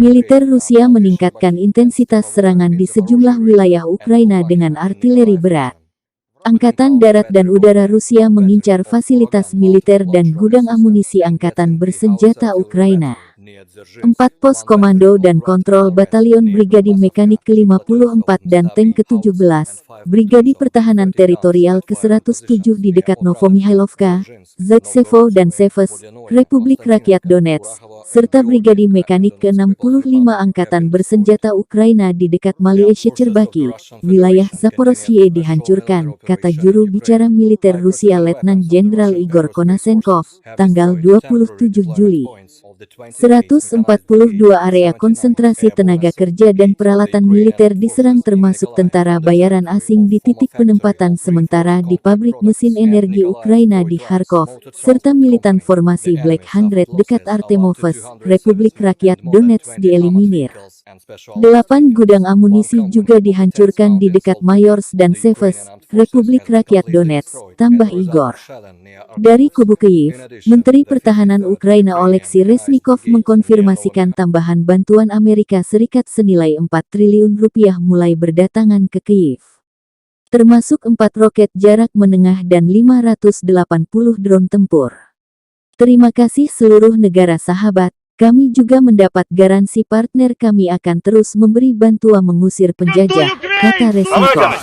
Militer Rusia meningkatkan intensitas serangan di sejumlah wilayah Ukraina dengan artileri berat. Angkatan Darat dan Udara Rusia mengincar fasilitas militer dan gudang amunisi Angkatan Bersenjata Ukraina. 4 pos komando dan kontrol Batalion Brigadi Mekanik ke-54 dan Tank ke-17, Brigadi Pertahanan Teritorial ke-107 di dekat Novomihailovka, Zaitsevo dan Seves, Republik Rakyat Donetsk, serta Brigadi Mekanik ke-65 Angkatan Bersenjata Ukraina di dekat Malieshcherbaki, wilayah Zaporozhye dihancurkan, kata juru bicara militer Rusia Letnan Jenderal Igor Konasenkov, tanggal 27 Juli. 142 area konsentrasi tenaga kerja dan peralatan militer diserang termasuk tentara bayaran asing di titik penempatan sementara di pabrik mesin energi Ukraina di Kharkov, serta militan formasi Black Hundred dekat Artemovsk, Republik Rakyat Donetsk dieliminir. 8 gudang amunisi juga dihancurkan di dekat Mayorsk dan Seves, Republik Rakyat Donetsk, tambah Igor. Dari kubu Kyiv, Menteri Pertahanan Ukraina Oleksiy Reznikov mengkonfirmasikan tambahan bantuan Amerika Serikat senilai 4 triliun rupiah mulai berdatangan ke Kyiv. Termasuk 4 roket jarak menengah dan 580 drone tempur. Terima kasih seluruh negara sahabat, kami juga mendapat garansi partner kami akan terus memberi bantuan mengusir penjajah, kata Reznikov.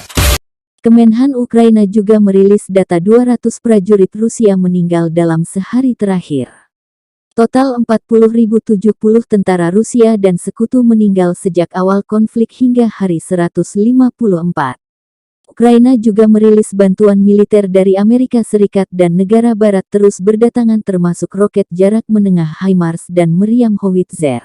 Kemenhan Ukraina juga merilis data 200 prajurit Rusia meninggal dalam sehari terakhir. Total 40.070 tentara Rusia dan sekutu meninggal sejak awal konflik hingga hari 154. Ukraina juga merilis bantuan militer dari Amerika Serikat dan negara barat terus berdatangan termasuk roket jarak menengah HIMARS dan meriam howitzer.